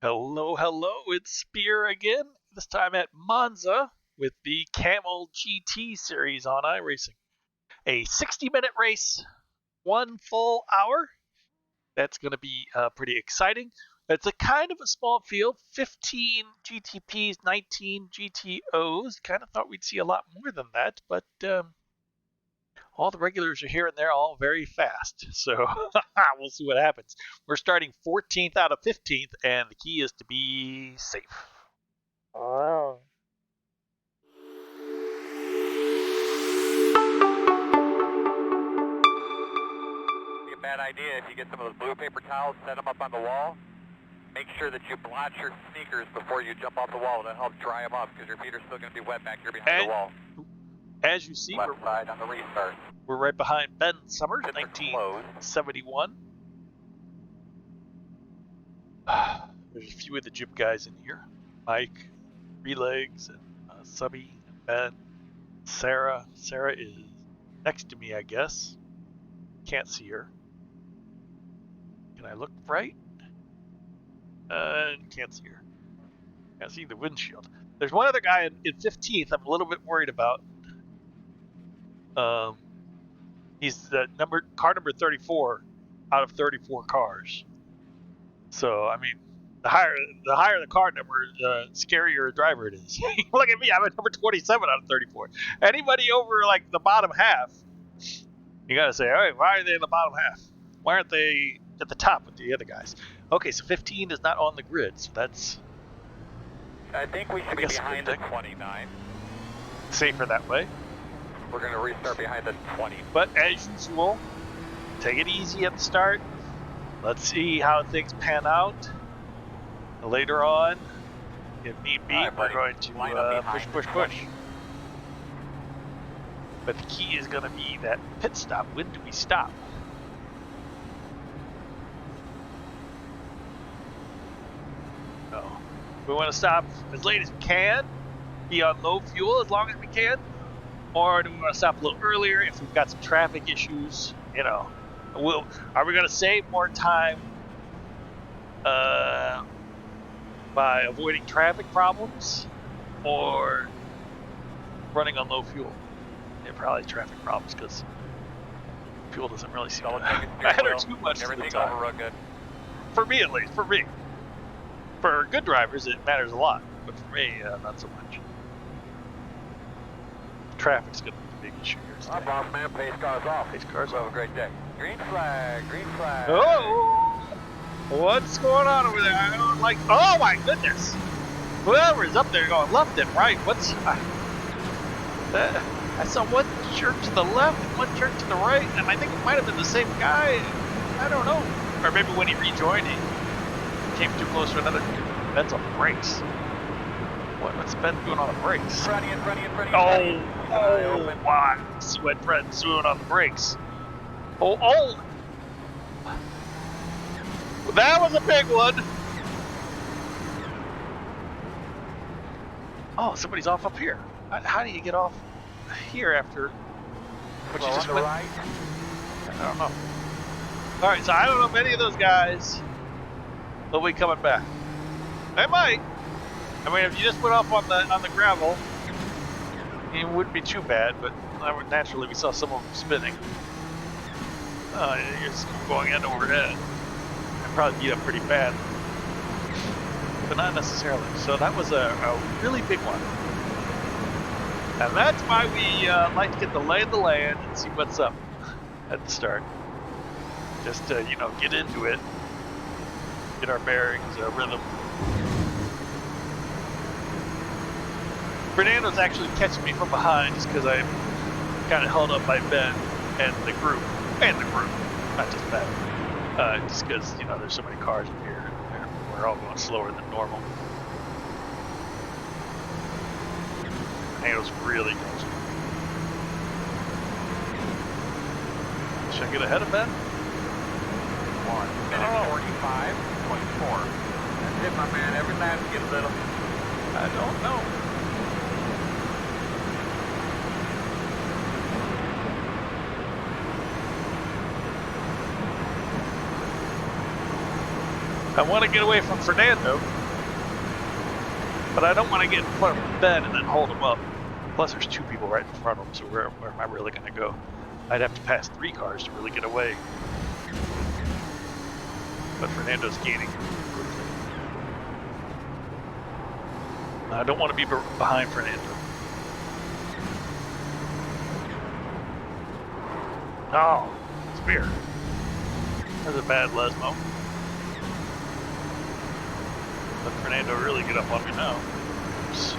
Hello, hello, it's Spear again, this time at Monza with the Kamel GT series on iRacing. A 60-minute race, 1 full hour. That's going to be pretty exciting. It's a kind of a small field, 15 GTPs, 19 GTOs. Kind of thought we'd see a lot more than that, but all the regulars are here and they're all very fast. So we'll see what happens. We're starting 14th out of 15th, and the key is to be safe. Oh. Be a bad idea if you get some of those blue paper towels, set them up on the wall. Make sure that you blotch your sneakers before you jump off the wall. That helps dry them off because your feet are still going to be wet back here behind the wall. As you see, left side on the restart. We're right behind Ben Summers, 1971. There's a few of the Jip guys in here. Mike, Relags, and Subby, and Ben. Sarah. Sarah is next to me, I guess. Can't see her. Can I look right? Can't see her. Can't see the windshield. There's one other guy in 15th I'm a little bit worried about. He's the car number 34 out of 34 cars. So, I mean, the higher the car number, the scarier a driver it is. Look at me, I'm at number 27 out of 34. Anybody over like the bottom half, you gotta say, all right, why are they in the bottom half? Why aren't they at the top with the other guys? Okay, so 15 is not on the grid, so that's... I think we should be behind the 29. Safer that way. We're going to restart behind the 20. But as usual, take it easy at the start. Let's see how things pan out. Later on, if need be, we're going to push. But the key is going to be that pit stop. When do we stop? We want to stop as late as we can, be on low fuel as long as we can, or do we want to stop a little earlier if we've got some traffic issues? You know, are we going to save more time by avoiding traffic problems, or running on low fuel? Yeah, probably traffic problems because fuel doesn't really seem to matter too much. Everything overrun good. For me, at least. For me. For good drivers, it matters a lot, but for me, not so much. Traffic's going to be the big issue here today. Boss man, pace cars off. Pace cars off. Have a great day. Green flag, green flag. Oh! What's going on over there? I don't like... Oh my goodness! Whoever's up there going left and right, what's... I saw one jerk to the left and one jerk to the right, and I think it might have been the same guy. I don't know. Or maybe when he rejoined, he came too close to another. Ben's on the brakes. What's Ben doing on the brakes? Freddy. Oh, wow. See what Fred's doing on the brakes. Oh. That was a big one. Oh, somebody's off up here. How do you get off here after what you just went? Right? I don't know. All right, so I don't know if any of those guys will be coming back. They might. I mean, if you just went off on the gravel, it wouldn't be too bad. But naturally, we saw some of them spinning. You're just going end over head. I'd probably beat up pretty bad, but not necessarily. So that was a really big one, and that's why we like to get the lay of the land and see what's up at the start. Just to, get into it. Get our bearings, our rhythm. Fernando's actually catching me from behind just because I'm kind of held up by Ben and the group. Not just Ben. Just because, there's so many cars in here. We're all going slower than normal. Fernando's really close. Should I get ahead of Ben? 1 minute 45.4. That's it, my man. Every lap you get a little. I don't know. I want to get away from Fernando, but I don't want to get in front of Ben and then hold him up. Plus, there's 2 people right in front of him, so where am I really going to go? I'd have to pass 3 cars to really get away. But Fernando's gaining. I don't want to be behind Fernando. Oh, Spear. That's a bad Lesmo. Let Fernando really get up on me now. Oops.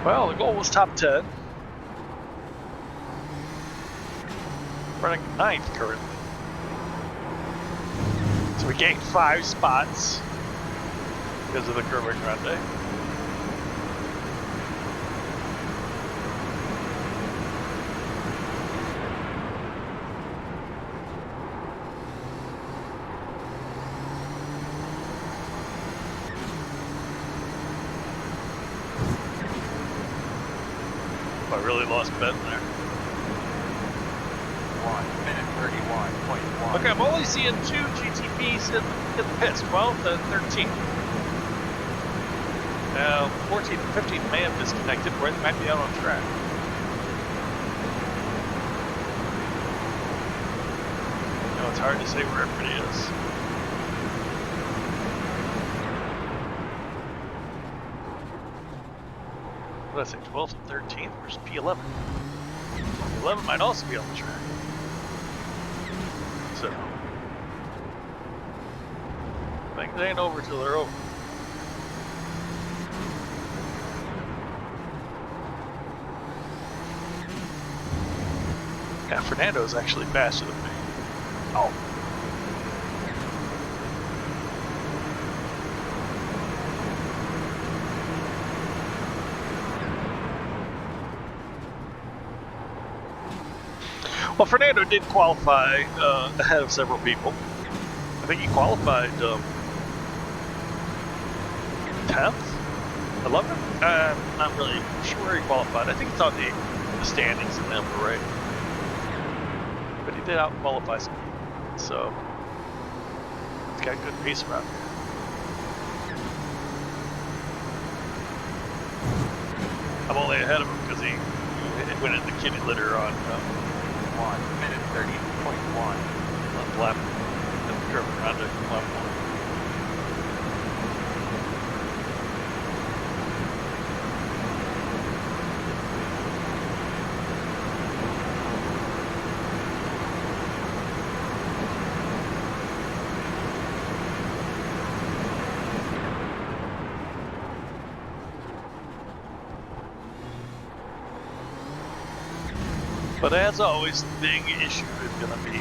Well, the goal was top 10. Running 9th currently. So we gained 5 spots because of the Curva Grande. I really lost Ben there. 1 minute 31.1. Okay, I'm only seeing 2 GTPs in the pits, 12th and 13th. Now, 14th and 15th may have disconnected, or they might be out on track. You know, it's hard to say where everybody is. What did I say, 12th and 13th? Where's P11? P11 might also be on the track. So, things ain't over till they're over. Yeah, Fernando's actually faster than me. Oh. Well, Fernando did qualify ahead of several people. I think he qualified 10th? 11th? I'm not really sure where he qualified. I think it's on the standings in the upper right. But he did out-qualify some people, so he's got good pace around here. I'm only ahead of him because he went in the kitty litter on 1 minute 30.1. left lap and the Curva Grande lap 1. But as always, the big issue is going to be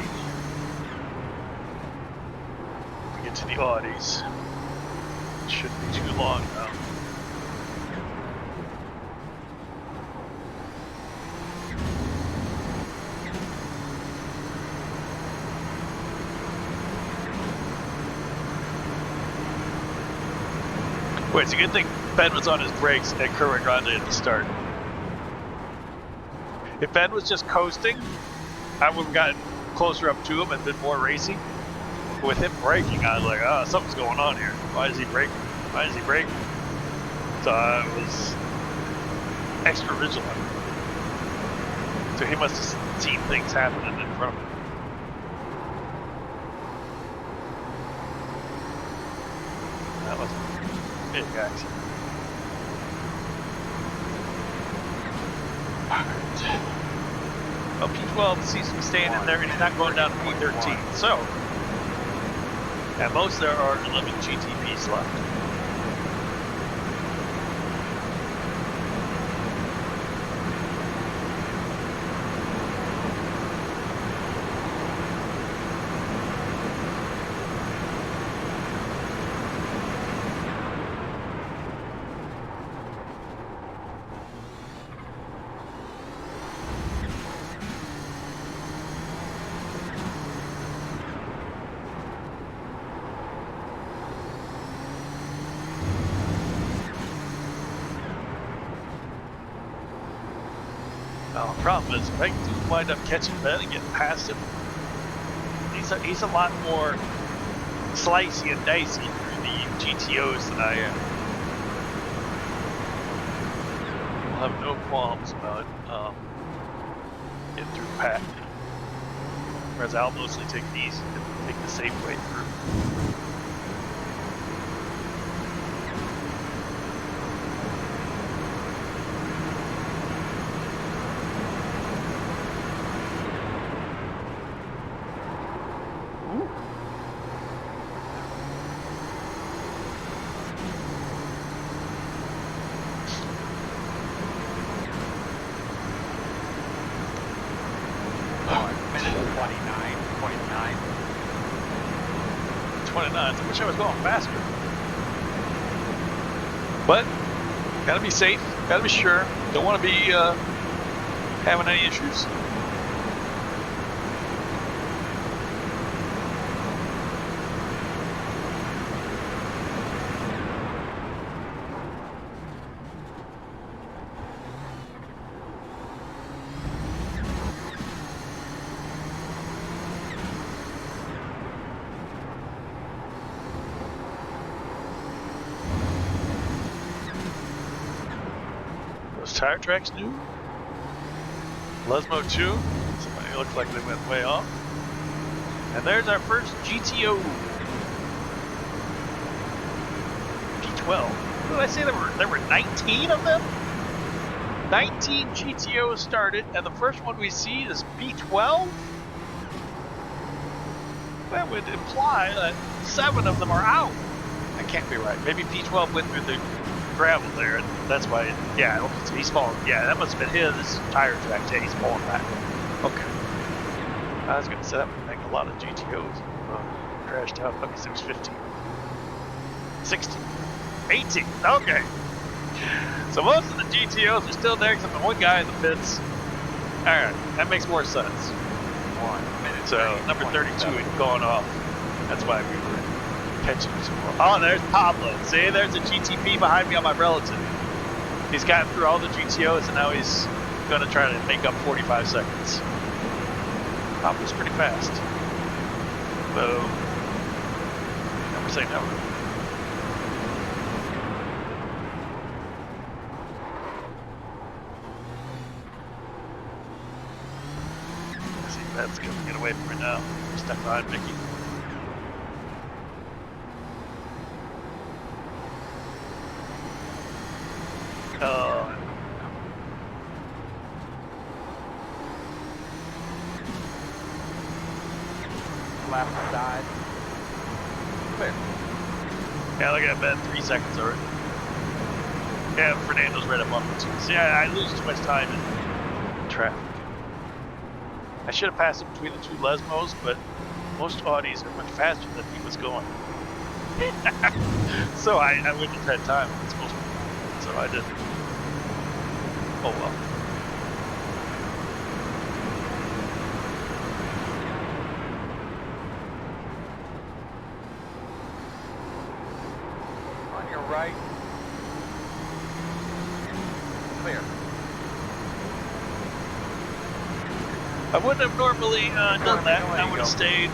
to get to the Audis. It shouldn't be too long now. Wait, it's a good thing Ben was on his brakes at Curva Grande at the start. If Ben was just coasting, I would have gotten closer up to him and been more racy. But with him braking, I was like, oh, something's going on here. Why is he braking? Why is he braking? So I was extra vigilant. So he must have seen things happening in front of him. That was a big accident. Alright. Well, P12 sees him staying in there and he's not going down to P13. So, at most there are 11 GTPs left. The problem is, if I do wind up catching Ben and getting past him, he's a lot more slicey and dicey through the GTOs than I am. I'll have no qualms about getting through the pack. Whereas I'll mostly take it easy and take the safe way through. Ooh. 29. I wish I was going faster. But, gotta be safe, gotta be sure. Don't want to be having any issues. Tire tracks new. Lesmo 2. Somebody looks like they went way off. And there's our first GTO. P12. What did I say? There were 19 of them? 19 GTOs started, and the first one we see is P12? That would imply that 7 of them are out. That can't be right. Maybe P12 went through the gravel there, and that's why, yeah, he's falling. Yeah, that must have been his tire track. Yeah, he's falling back. Okay. I was going to say that would make a lot of GTOs crashed out. Okay, so it was 15. 16. 18. Okay. So most of the GTOs are still there except the one guy in the pits. Alright, that makes more sense. 1 minute. So, number 32 had gone off. That's why we were catching some more. Oh, there's Pablo. See, there's a GTP behind me on my relative. He's gotten through all the GTOs and now he's going to try to make up 45 seconds. Pablo's pretty fast. So, never say never. See, that's going to get away from me now. Stuck behind Mickey. Left side. Clear. Yeah, look at that, 3 seconds already. Yeah, Fernando's right up on me too. See, I lose too much time in traffic. I should have passed him between the 2 Lesmos, but most Audis are much faster than he was going. So I wouldn't have had time. It's supposed to be. So I didn't. Oh well. On your right. Clear. I wouldn't have normally done that. I would have stayed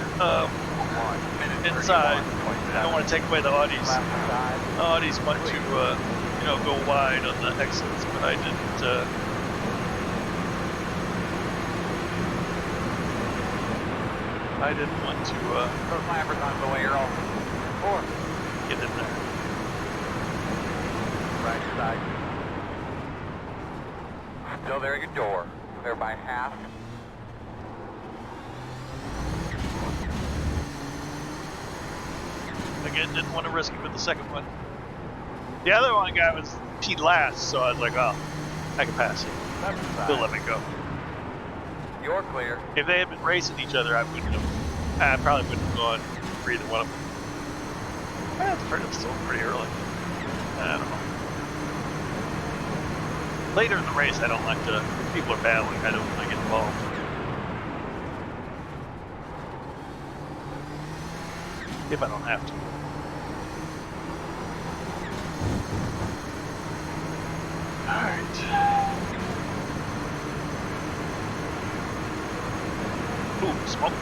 inside. I don't want to take away the Audis. The Audis want to, you know, go wide on the exits, but I didn't. I didn't want to Those lappers on the way, Earl. 4. get in there. Right side. Still there at your door. Clear by half. Again, didn't want to risk it with the second one. The other one guy was P last, so I was like, oh, I can pass him. He'll let me go. You're clear. If they had been racing each other, I wouldn't have. I probably wouldn't have gone for either one of them. It's still pretty early. I don't know. Later in the race, I don't like to. If people are battling, I don't want to get involved. If I don't have to. Alright. smoke.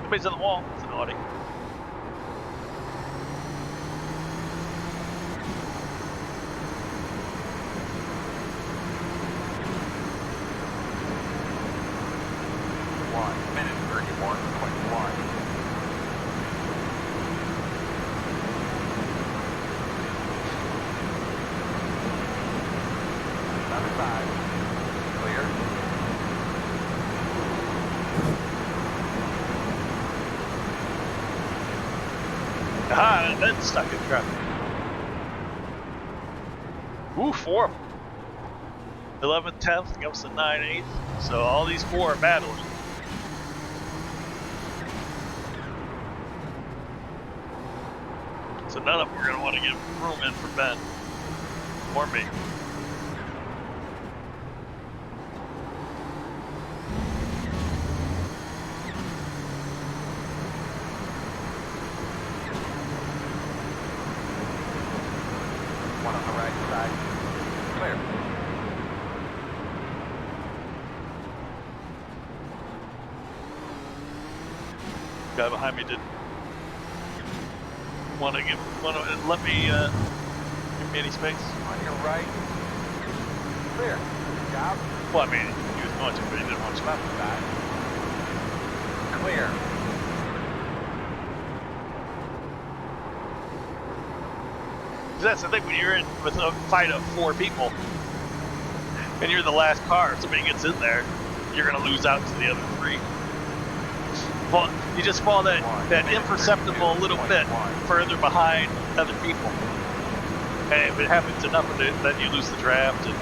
Somebody's on the wall. It's an Audi. Ah, and then stuck in traffic. Ooh, 4 of them. 11th, 10th comes to 9, 8th. So all these 4 are battling. So none of them are going to want to give room in for Ben. Or me. One on the right side. Clear. Guy behind me didn't want to let me give me any space. On your right. Clear. Good job. Well, I mean, he was going to, but he didn't want to. Left side. Clear. That's the thing, when you're in with a fight of 4 people and you're the last car, if somebody gets in there, you're going to lose out to the other 3. Well, you just fall that imperceptible little bit further behind other people. And if it happens enough of it, then you lose the draft, and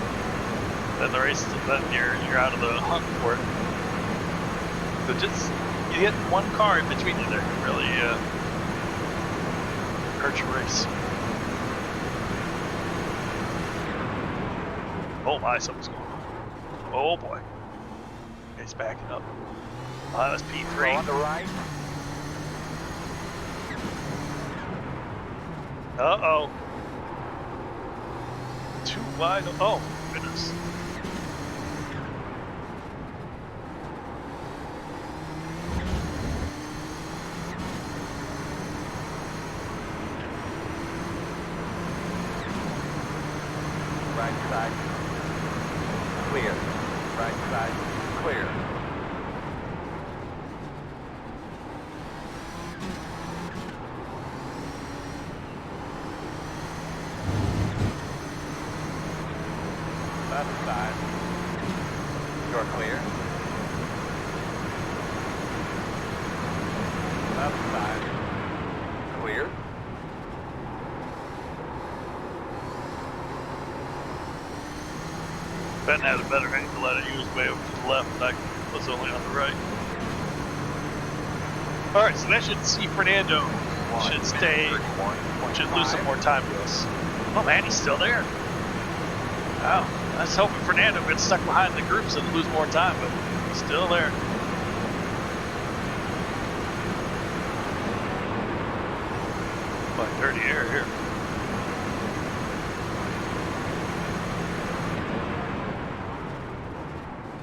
then the race, then you're out of the hunt for it. So just, you get one car in between you there, it really hurts your race. Oh my, something's going on. Oh boy. He's backing up. That's P3. On the right. Uh-oh. Too wide. Oh, goodness. Right side. Clear. Right side. Clear. Left side. You're clear. Left side. Clear. Ben had a better angle at it. He was way over to the left, and I was only on the right. Alright, so that should see Fernando. Should stay. Should lose some more time to us. Oh man, he's still there. Wow. I was hoping Fernando gets stuck behind the groups and lose more time, but he's still there. But dirty air here.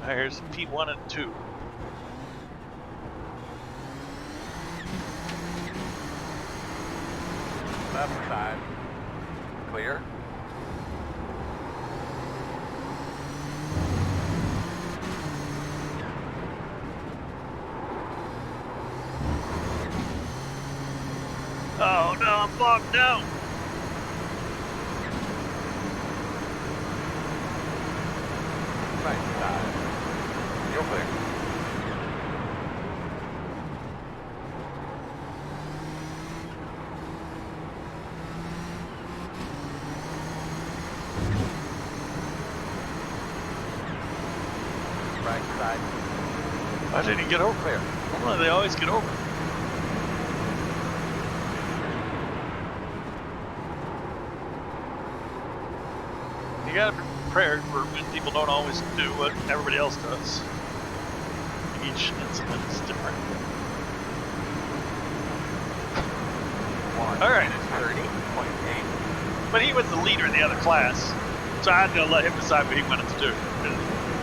Here's P1 and 2. Left side. Clear. Oh no, I'm bogged down. Right side. You're clear. Right side. Why didn't he get over? Clear. Well, they always get over. You gotta be prepared for when people don't always do what everybody else does. Each incident is different. All right. 30.8. But he was the leader in the other class, so I had to let him decide what he wanted to do.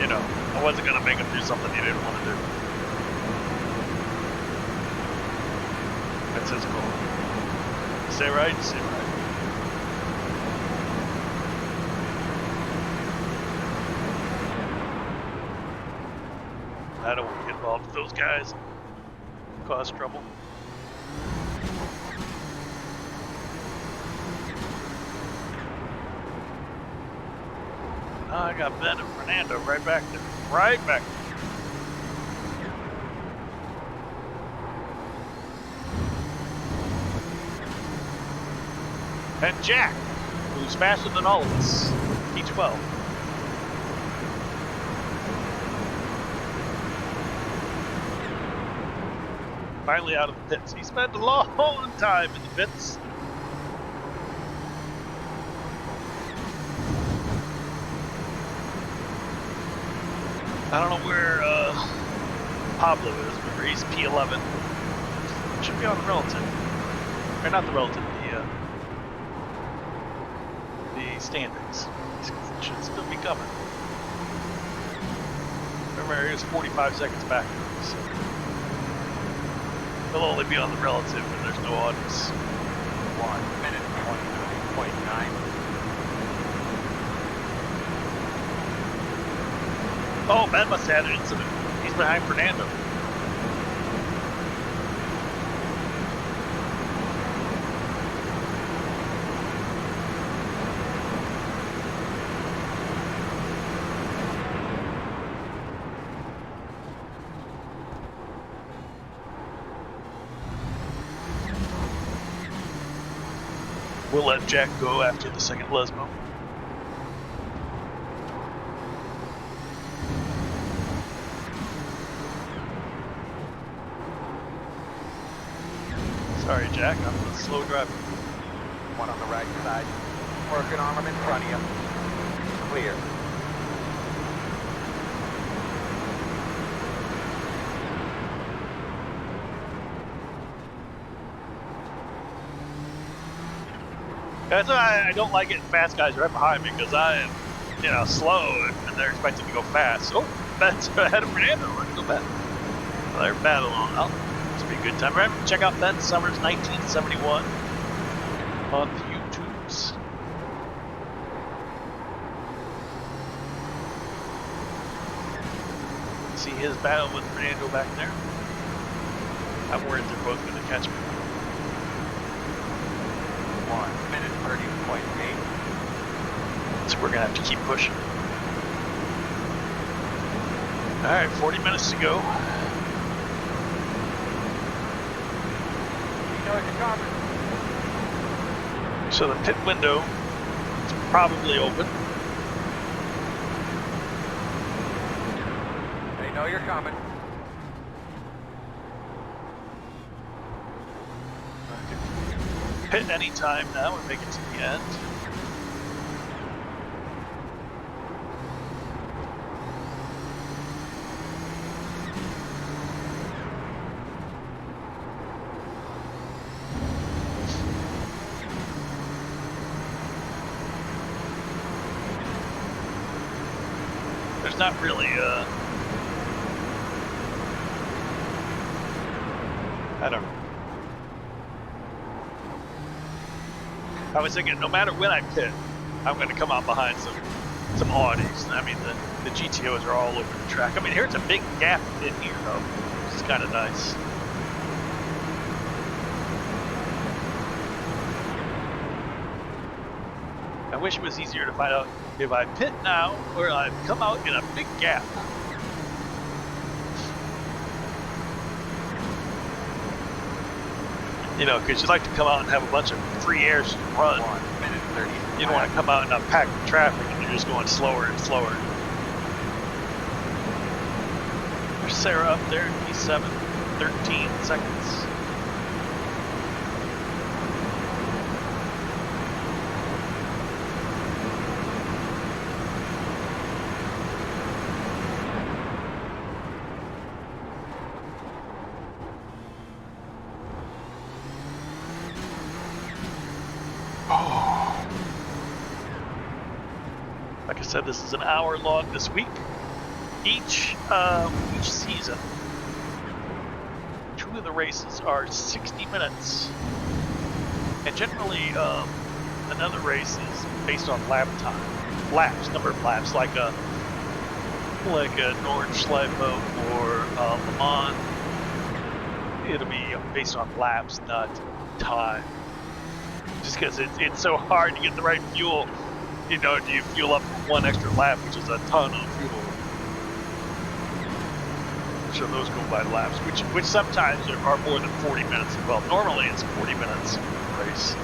You know. I wasn't gonna make him do something he didn't want to do. That's his goal. Say right, say right. I don't want to get involved with those guys. Cause trouble. Oh, I got Ben and Fernando right back there. Right back there. And Jack, who's faster than all of us. P12. Finally out of the pits. He spent a long time in the pits. I don't know where Pablo is, but he's P11. Should be on the relative. Or not the relative, the standings. Should still be coming. Remember, he was 45 seconds back. So he'll only be on the relative when there's no audience. 1 minute 29.9. Oh, Ben must have had an incident. He's behind Fernando. We'll let Jack go after the second Lesmo. Sorry, Jack, I'm a slow driver. One on the right side. Working on them in front of you. Clear. That's why I don't like getting fast guys right behind me, because I am, slow, and they're expecting to go fast. Oh, Ben's ahead of Fernando. Let's go Ben. Well, they're battling out. This will be a good time. Remember, check out Ben Summers 1971 on the YouTubes. See his battle with Fernando back there. I'm worried they're both going to catch me. 1 minute 30.8. So we're going to have to keep pushing. All right, 40 minutes to go. You know it's coming. So the pit window is probably open. They know you're coming. Pit any time now and make it to the end. There's not really I don't know. I was thinking, no matter when I pit, I'm going to come out behind some Audis. I mean, the GTOs are all over the track. I mean, here's a big gap in here, though. It's kind of nice. I wish it was easier to find out if I pit now or I come out in a big gap. Because you'd like to come out and have a bunch of free airs to run. 1 minute 30. You don't want to come out in a packed traffic and you're just going slower and slower. There's Sarah up there in P7, 13 seconds. Like I said, this is an hour long this week. Each season, 2 of the races are 60 minutes, and generally another race is based on lap time, number of laps, like a Nordschleife or Le Mans. It'll be based on laps, not time. Just because it's so hard to get the right fuel. You know, do you fuel up for 1 extra lap, which is a ton of fuel? So those go by laps, which sometimes are more than 40 minutes as well. Normally it's 40 minutes race.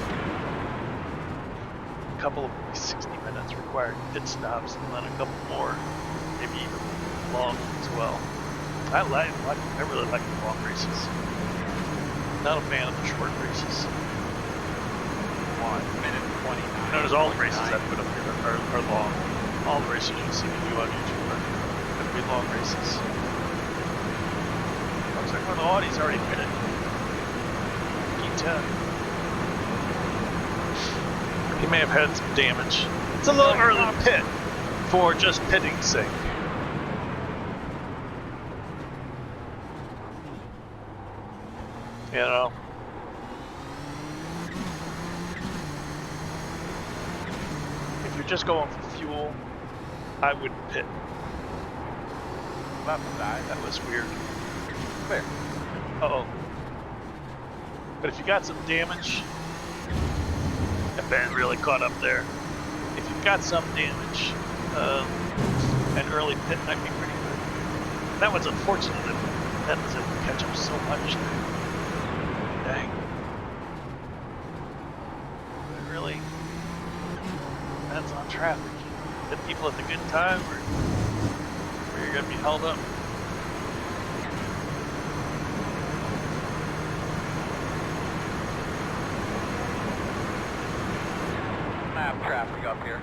A couple of 60 minutes required pit stops, and then a couple more, maybe even long as well. I really like the long races. Not a fan of the short races. 1 minute 29. Notice all the races I put up here are long. All the races you see me do on YouTube are going to be long races. Looks like one of the Audis already pitted. P10. He may have had some damage. It's a little early to pit for just pitting's sake. You know. If you're just going for fuel, I wouldn't pit. That was weird. There. Uh-oh. But if you got some damage, that Ben really caught up there. If you've got some damage, an early pit might be pretty good. That was unfortunate that Ben was able to catch up so much there. Dang. It really depends on traffic. Hit people at the good time, or you're going to be held up. Map traffic up here.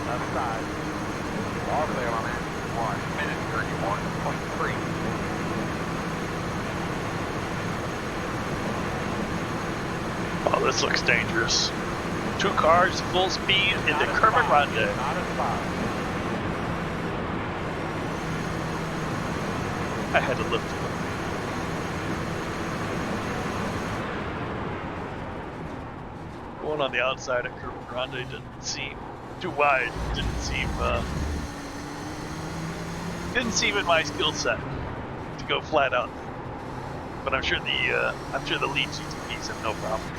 Left side. All clear, my man. 1 minute 31.3. Oh, this looks dangerous. 2 cars, full speed into Kamel GT. Not a spot. I had to lift it. Going on the outside of Kamel GT didn't seem too wide. Didn't seem in my skill set to go flat out. But I'm sure the lead GTPs have no problem.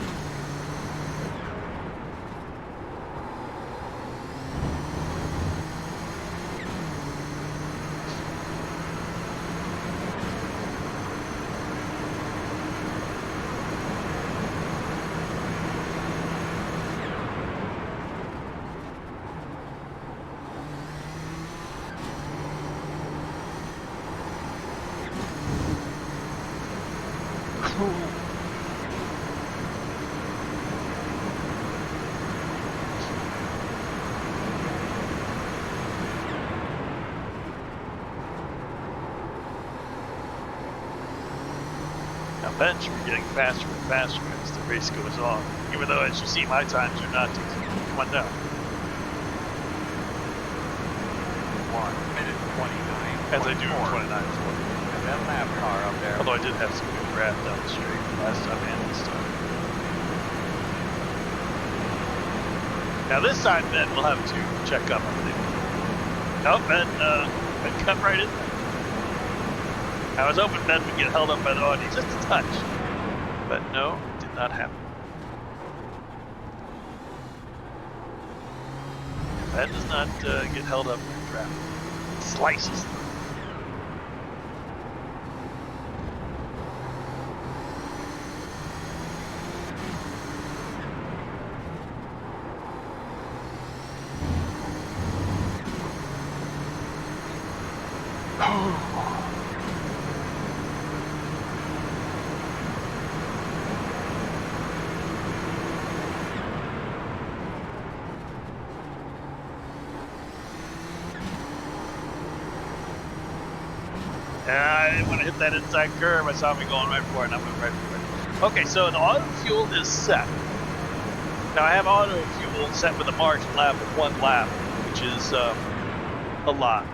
Now Ben should be getting faster and faster as the race goes on, even though, as you see, my times are not easy. Come on down. 1 minute 29. As I do 29.4. And that lap car up there. Although I did have some good grab down the street last time and this time. Now this time, Ben will have to check up, I think. Nope, Ben cut right in there. I was hoping Ben would get held up by the Audi just a touch. But no, it did not happen. Ben does not get held up in traffic. It slices through. When I hit that inside curve, I saw me going right for it, and I went right for it. Okay, so the auto fuel is set. Now I have auto fuel set with a margin lap of 1 lap, which is a lot.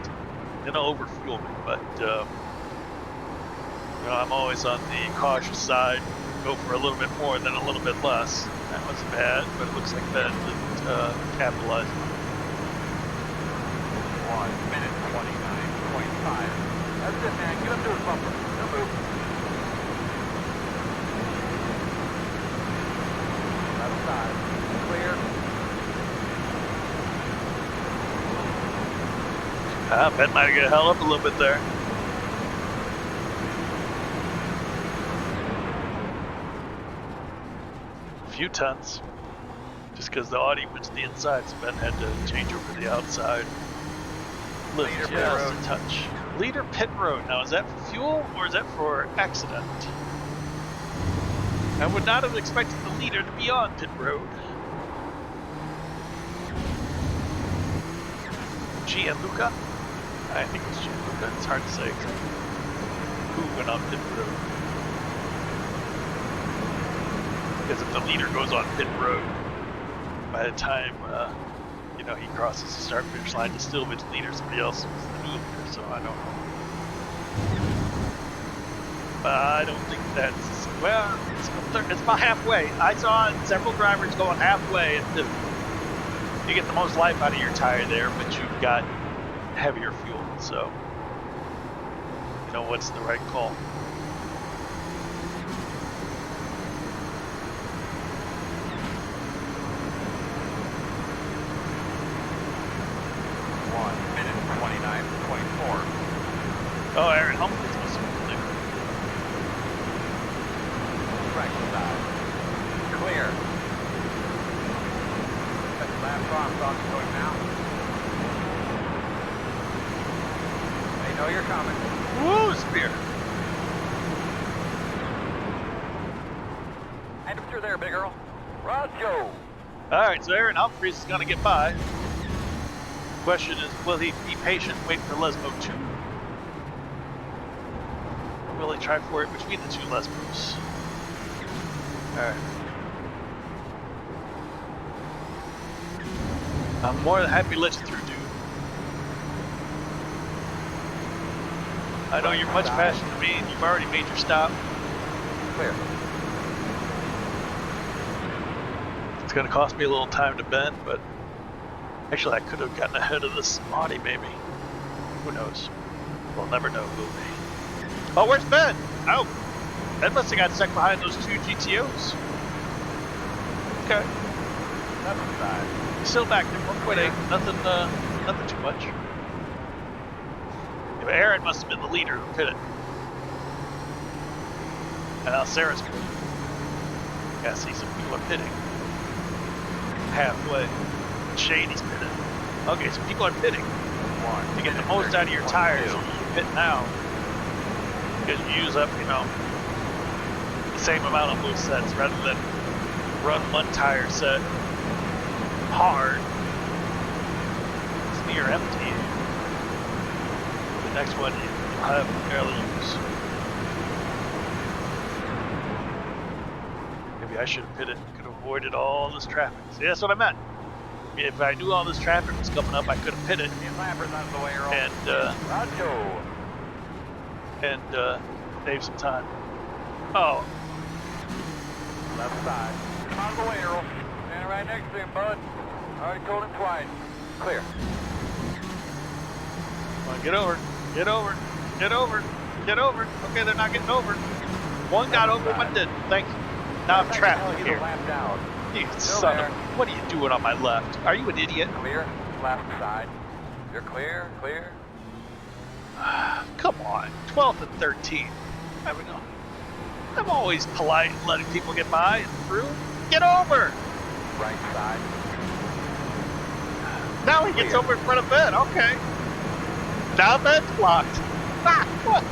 It'll overfuel me, but I'm always on the cautious side. Go for a little bit more than a little bit less. That wasn't bad, but it looks like that didn't capitalize on it. 1 minute 29.5. That's it, man. Get up to his bumper. Don't move. Left side. Clear. Ben might get held up a little bit there. A few tons. Just because the Audi went to the inside, so Ben had to change over to the outside. Lift Leader just a touch. Leader pit road. Now, is that for fuel or is that for accident? I would not have expected the leader to be on pit road. Gianluca? I think it's Gianluca. It's hard to say exactly who went on pit road. Because if the leader goes on pit road, by the time he crosses the start finish line, to still be the leader, somebody else is the new leader, so I don't know. I don't think that's, well, it's about halfway. I saw several drivers going halfway. You get the most life out of your tire there, but you've got heavier fuel, so what's the right call. Oh, Aaron Humphrey's supposed to be the leader. Right side. Clear. That's the last Armstrong going now. They know you're coming. Woo, Spear. Head through there, big girl. Rojo. Alright, so Aaron Humphreys is going to get by. Question is, will he be patient, wait for Lesmo 2? Or will he try for it between the two Lesmos? Alright. I'm more than happy to let you through, dude. I know you're much faster than me, and you've already made your stop. Clear. It's going to cost me a little time to bend, but actually I could have gotten ahead of this Audi, maybe. Who knows? We'll never know, will we? Oh, where's Ben? Oh, Ben must have got stuck behind those two GTOs. Okay. Left side. He's still back there, 1.8. Nothing too much. Yeah, but Aaron must have been the leader who pitted. And now Sarah's pitting. Yeah, see, some people are pitting. Halfway. Shady's pitting. Okay, so people are pitting. To get the most out of your tires, you pit now. Because you use up, the same amount on both sets rather than run one tire set hard. It's near empty. The next one you'll have barely use. Maybe I should have pitted. Could have avoided all this traffic. See, that's what I meant. If I knew all this traffic was coming up, I could have pitted and save some time. Oh. Left side. Come out of the way, Earl. Standing right next to him, bud. Already told him twice. Clear. Come on, get over. Get over. Get over. Get over. Okay, they're not getting over. One got over, one didn't. Thank you. Now I'm trapped here. You son of... What are you doing on my left? Are you an idiot? Clear. Left side. You're clear. Clear. Come on. 12th and 13th. There we go. I'm always polite and letting people get by and through. Get over! Right side. Now he gets over in front of Ben. Okay. Now Ben's blocked. What?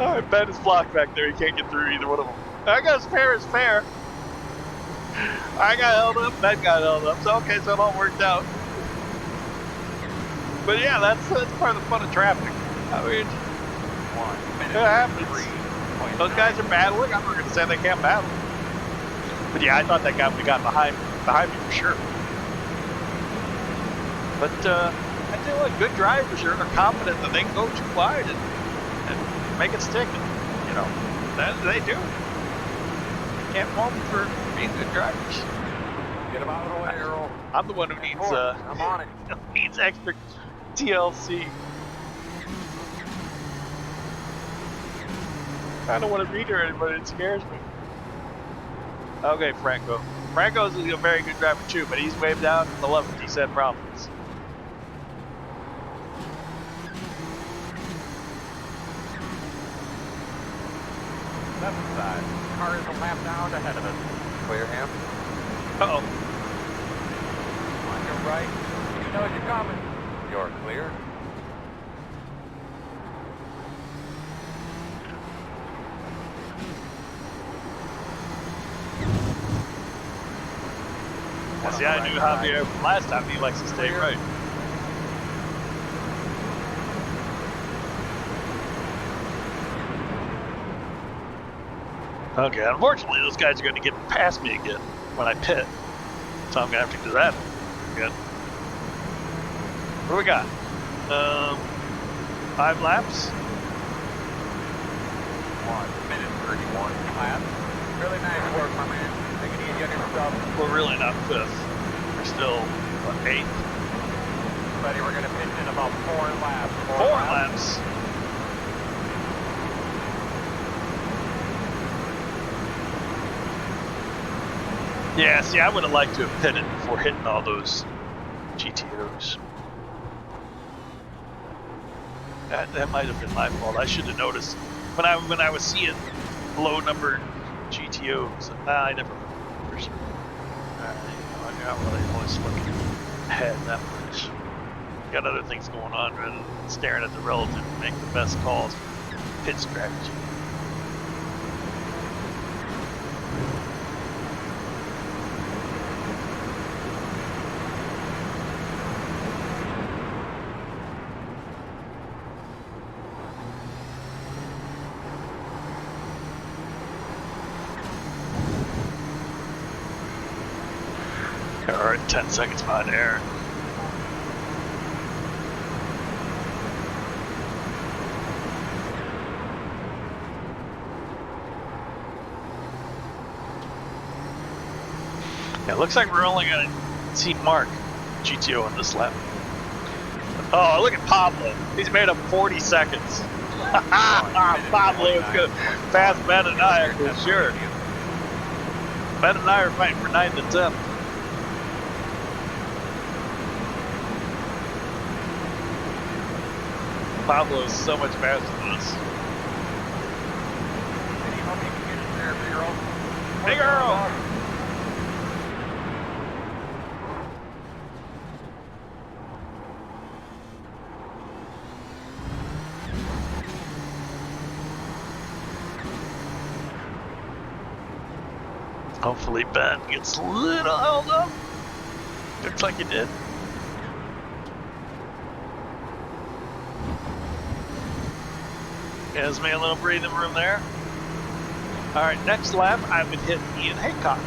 Alright, Ben is blocked back there. He can't get through either one of them. I guess fair is fair. I got held up, Ben got held up. So okay, so it all worked out. But yeah, that's part of the fun of traffic. I mean, It happens. Those guys are battling. I'm not going to say they can't battle. But yeah, I thought that guy would have gotten behind me for sure. But I tell you what, good drivers are confident that they can go too wide and make it stick. And, you know, they do. Can't fault them for being good drivers. Get him out of the way, Earl. I'm the one who needs I'm on it. needs extra TLC. I don't want to beat her anybody, it scares me. Okay, Franco. Franco's a very good driver too, but he's waved down in the 11th. He's had problems. Left side. Car is a lap down ahead of us. Clear him. Uh-oh. On your right. You know you're coming. You're clear. See, I knew Javier from last time. He likes to stay right. Okay, unfortunately, those guys are going to get past me again when I pit. So I'm going to have to do that again. What do we got? 5 laps? 1 minute 31 lap. Really nice work, my man. Take it easy on yourself. We're really not 5th. We're still, what, 8th? Buddy, we're going to pitch in about 4 laps. 4 laps. Yeah, see, I would have liked to have pitted before hitting all those GTOs. That might have been my fault. I should have noticed when I was seeing low numbered GTOs. I never for sure. I'm not really always looking ahead that much. Got other things going on rather than staring at the relative to make the best calls for pit strategy. Alright, 10 seconds behind Aaron. Yeah, it looks like we're only going to see Mark GTO on this lap. Oh, look at Pablo. He's made up 40 seconds. Pablo is going to pass Ben and I for sure. Ben and I are fighting for 9th and 10th. Pablo is so much faster than us. Can you help me get in there, Big Earl? Big Earl! Hopefully Ben gets a little held up. Looks like he did. Gives me a little breathing room there. Alright, next lap I would hit Ian Haycock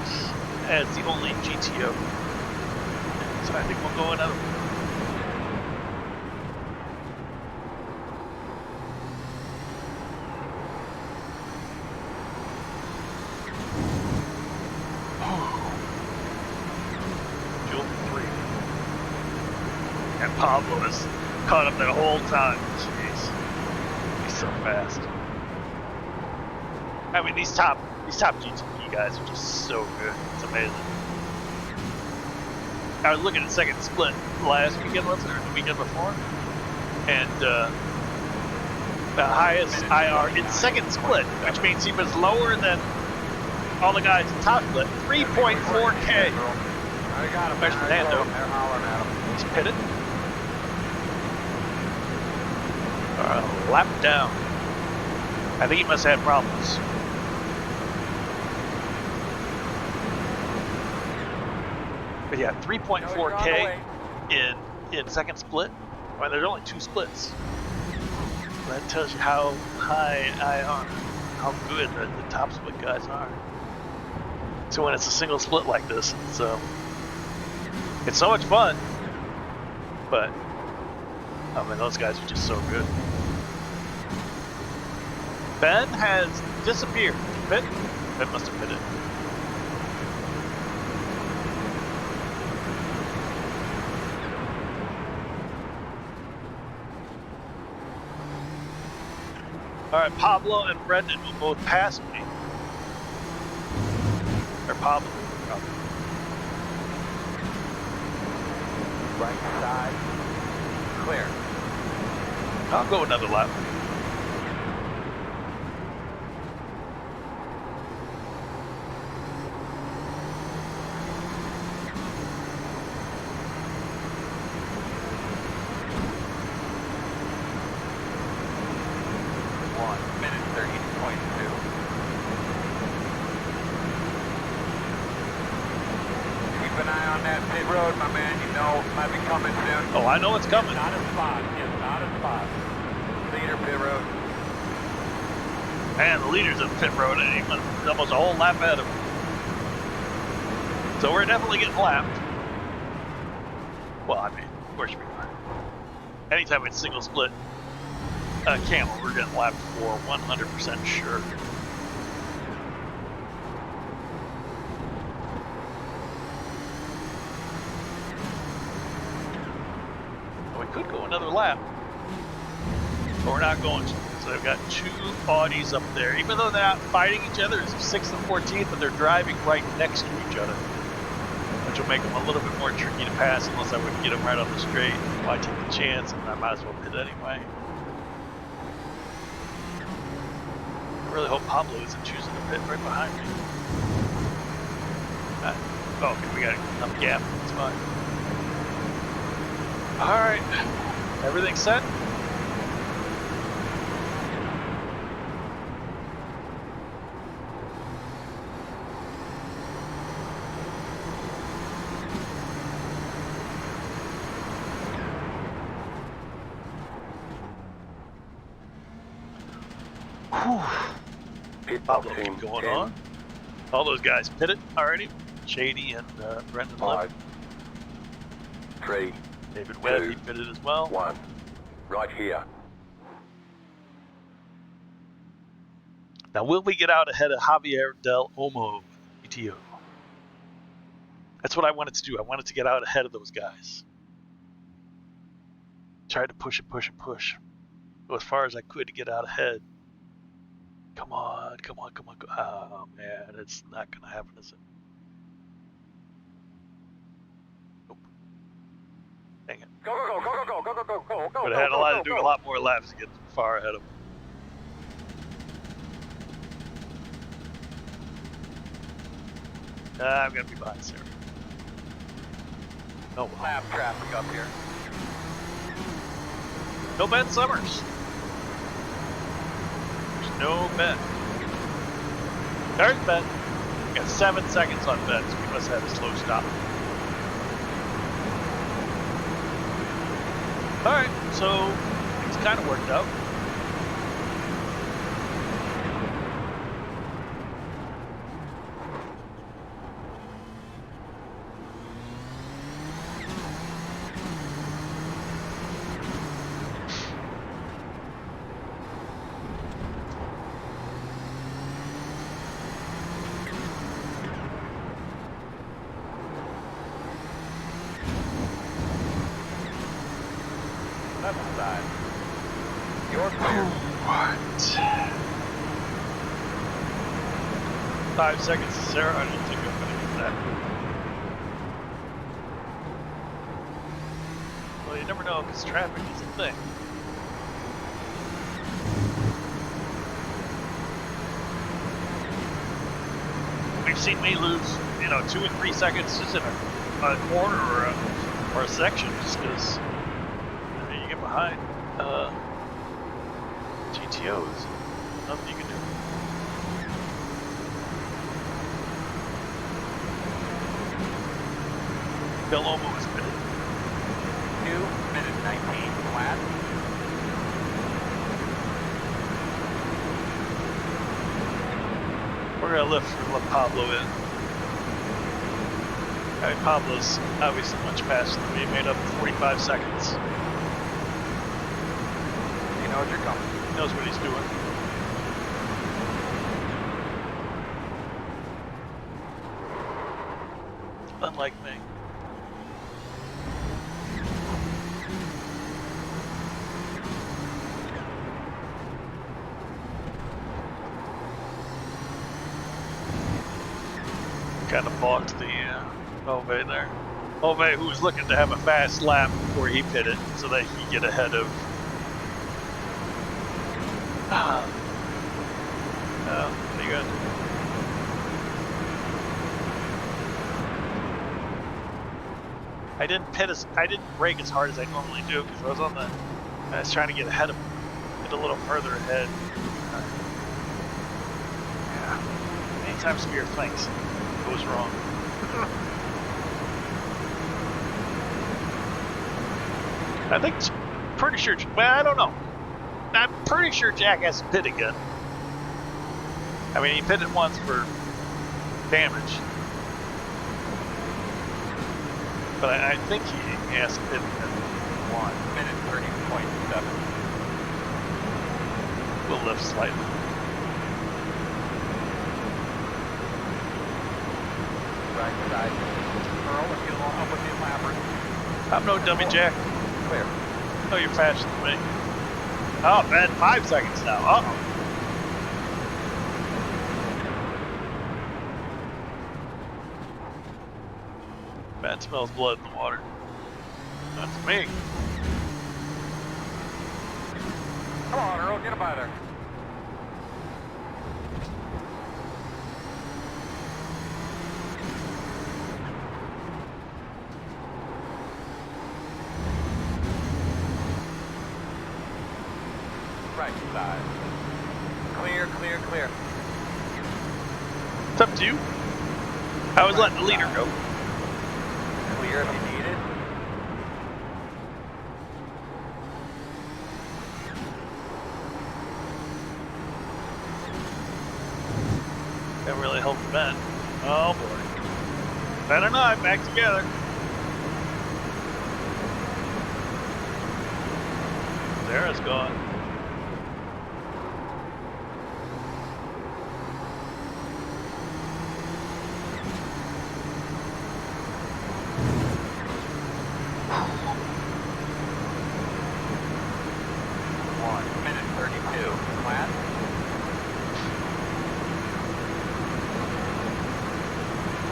as the only GTO. So I think we'll go another one. Fuel 3. And Pablo is caught up that whole time. Jeez. So fast. I mean, these top GTE guys are just so good. It's amazing. I was looking at second split last weekend, wasn't it, or the weekend before? And the highest IR in second split, which means he was lower than all the guys in top split, 3.4K. There's Fernando. He's pitted. Lap down. I think he must have had problems. But yeah, 3.4K in second split. I mean, there's only 2 splits. That tells you how high I are, how good the top split guys are. So when it's a single split like this, it's so much fun. But I mean, those guys are just so good. Ben has disappeared. Ben must have pitted. All right, Pablo and Brendan will both pass me. Or Pablo, probably. Right side. Clear. I'll go another lap. Oh, I know it's coming. Not a spot. It's not a spot. Leader pit road. And the leader's in pit road, and he's almost a whole lap ahead of him. So we're definitely getting lapped. Well, I mean, of course we are. Anytime it's single split Camel, we're getting lapped for 100% sure. Could go another lap, but we're not going to. So they've got two Audis up there. Even though they're not fighting each other, it's 6th and 14th, but they're driving right next to each other, which will make them a little bit more tricky to pass unless I would get them right on the straight. Why take the chance? And I might as well pit anyway. I really hope Pablo isn't choosing to pit right behind me. Oh, okay, we got enough gap. It's fine. All right, everything set? Pablo keep going on. All those guys pitted already. Shady and Brendan 5, 3, David Webb, he pitted as well. 1. Right here. Now, will we get out ahead of Javier Del Olmo, ETO? That's what I wanted to do. I wanted to get out ahead of those guys. Tried to push and push and push. Go as far as I could to get out ahead. Come on, come on, come on. Oh, man, it's not going to happen, is it? Dang it. Go, go, go, go, go, go, go, go, go. But I had a lot to do a lot more laps to get far ahead of them. I'm going to be behind Sarah. Oh, wow. Lap traffic up here. No Ben Summers. There's no Ben. There's Ben. We got 7 seconds on Ben, so we must have a slow stop. Alright, so it's kind of worked out. Left side. You're clear. What? 5 seconds, Sarah. I don't think I'm going to get that. Well, you never know because traffic is a thing. We've seen me lose, 2 and 3 seconds just in a corner or a section just because you get behind GTOs. Nothing you can do. Bellomo was pitted. 2 minutes 19 flat. We're gonna let Pablo in. I mean, Pablo's obviously much faster than me, made up 45 seconds. He knows you're coming. He knows what he's doing. Unlike me. Kind of balked the Ove there. Ove, who was looking to have a fast lap before he pitted so that he could get ahead of. What are you gonna do? I didn't brake as hard as I normally do because I was trying to get ahead of him, get a little further ahead. Yeah. Anytime Spear thinks it goes wrong. I think, pretty sure, well, I don't know. I'm pretty sure Jack has to pit again. I mean, he pitted once for damage. But I think he has to pit again. 1 minute 30.7. We'll lift slightly. Right side. Earl, if you want up with the lappers. I'm no dummy, Jack. Clear. Oh, you're faster than me. Oh, man, 5 seconds now. Uh-oh. Man smells blood in the water. That's me. Come on, Earl, get him by there. Right side. Clear, clear, clear. It's up to you. I was letting the leader go. Clear if you need it. That really helped Ben. Oh boy. Better not, back together. Sarah's gone.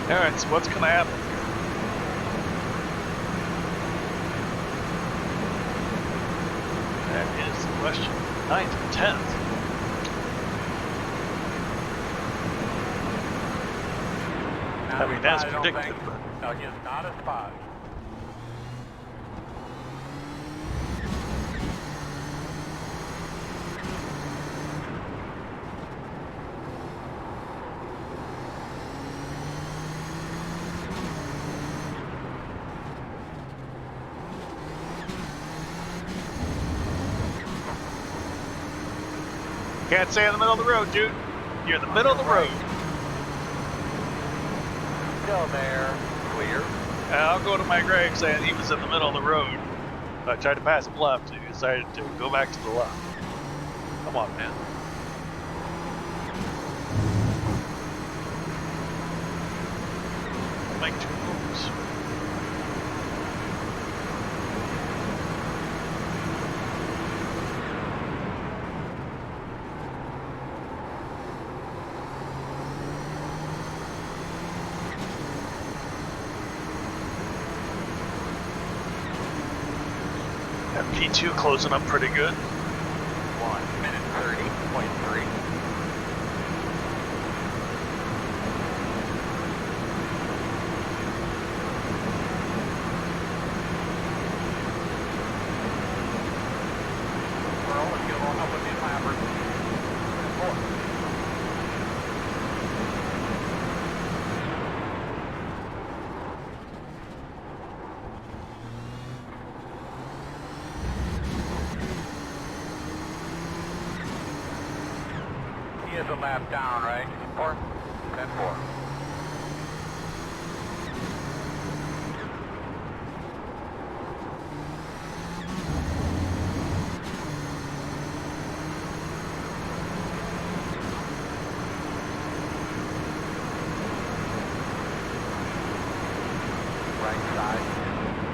Alright, so what's gonna happen here? That is the question. 9th and 10th. I mean, that's predicted. No, he is not a spot. Can't stay in the middle of the road, dude. You're in the middle of the road. Still there. Clear. And I'll go to my grave saying he was in the middle of the road. I tried to pass him left, and he decided to go back to the left. Come on, man. Make 2 moves. P2 closing up pretty good. 1 minute 30.3. Earl, if you will help with the lappers. 4. He is a lap down, right? 4. 10-4. Right side.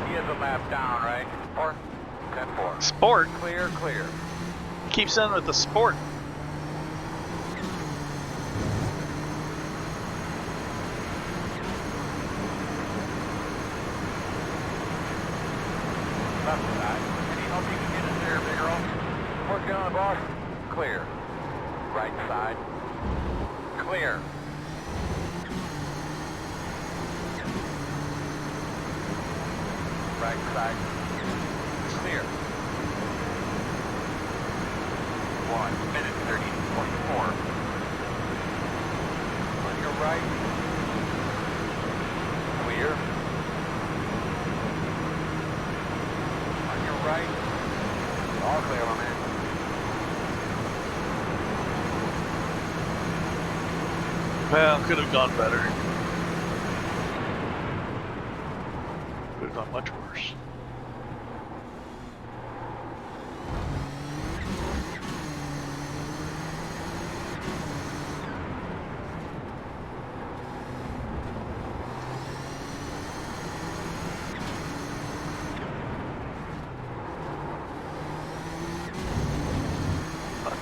He has a lap down, right? Or 10-4. Sport. Clear, clear. Keeps in with the sport. Left side. Any help you can get in there, big girl? Working on the boss. Clear. Right side. Clear. Right side. Clear. 1 minute 30.4. On your right. Clear. On your right. All clear, my man. Well, could have gone better. Could have gone much worse.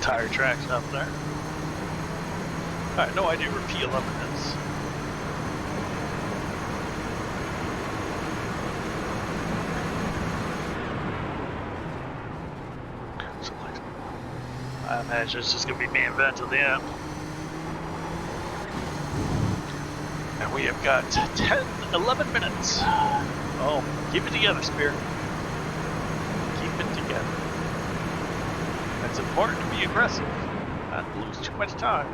Tire tracks up there. I had no idea where P11 is. So I imagine it's just going to be me and Ben till the end. And we have got 11 minutes. Oh, keep it together, Spear. Keep it together. It's important to be aggressive, not lose too much time.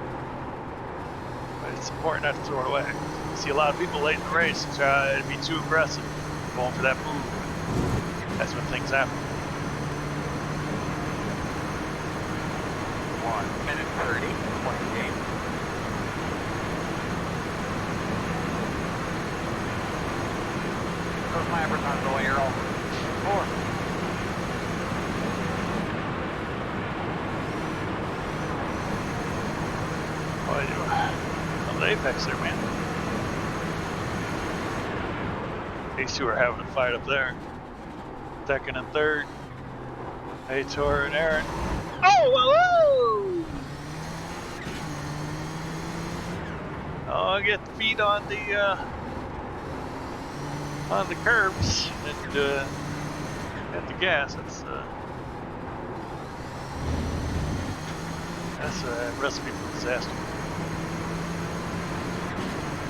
But it's important not to throw it away. You see a lot of people late in the race try to be too aggressive, going for that move. That's when things happen. 1 minute 30.8. Those lappers on the way, Earl. 4. On the apex there, man. These two are having a fight up there. Second and third. Ator and Aaron. Oh, I'll get the feet on the curbs and at the gas. That's a recipe for disaster.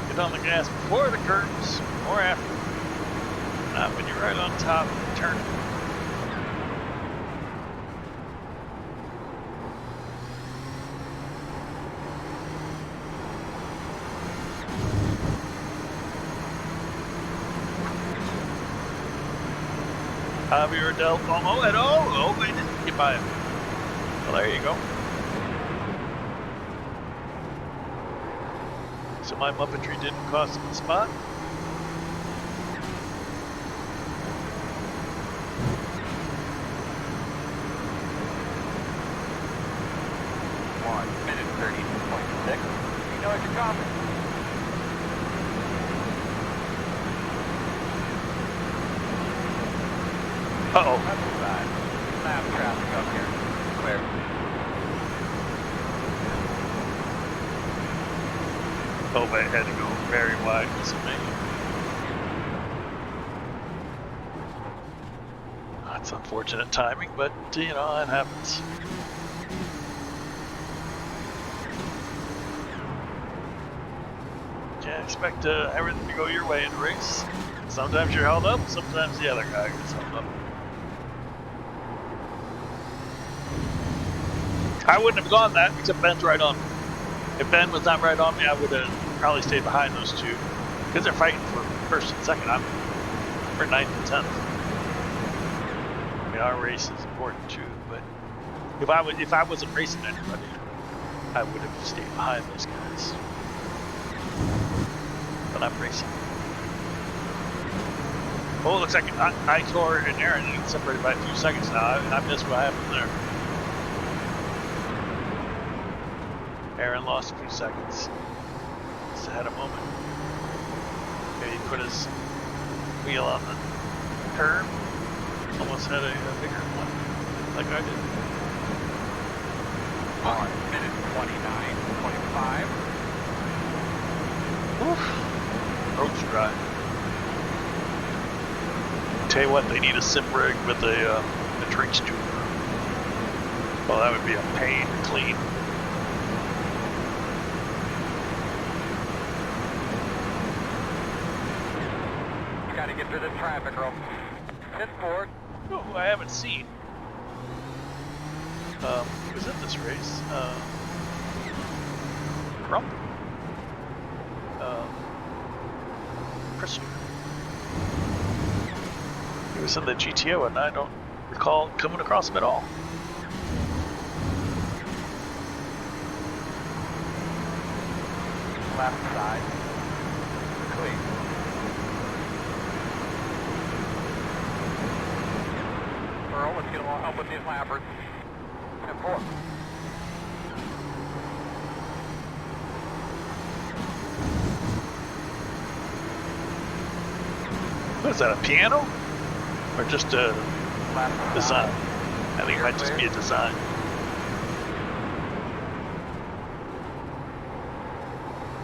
Get on the gas before the curves or after. Not when you're right on top of the turn. Javier Del Como and oh, they didn't get by him. Well, there you go. So my muppetry didn't cost him the spot. Minute 30.6. You know what you're coming. Uh-oh. Left side. Lap traffic up here. Clear. Oh, I had to go very wide because of me. That's unfortunate timing, but you know, it happens. Can't expect everything to go your way in a race. Sometimes you're held up, sometimes the other guy gets held up. I wouldn't have gone that, except Ben's right on me. If Ben was not right on me, I would have probably stayed behind those two. Because they're fighting for first and second. I'm for 9th and 10th. I mean, our race is important too, but if I wasn't racing anybody, I would have stayed behind those guys. lap racing. Oh, it looks like I tore and Aaron get separated by a few seconds now. I missed what happened there. Aaron lost a few seconds. Just had a moment. Maybe he put his wheel on the curb. Almost had a bigger one, like I did. 1 minute 29.25. Oof. Road's dry. Tell you what, they need a sim rig with a drinks tube. Well, that would be a pain to clean. You gotta get through the traffic room. Pit forward. Oh, I haven't seen. Who's in this race? Rump. Christian. He was in the GTO, and I don't recall coming across him at all. Left side. Clean. Earl, let's get up with these lappers. And 4. What is that, a piano? Or just a Left design? side. I think it might just be a design.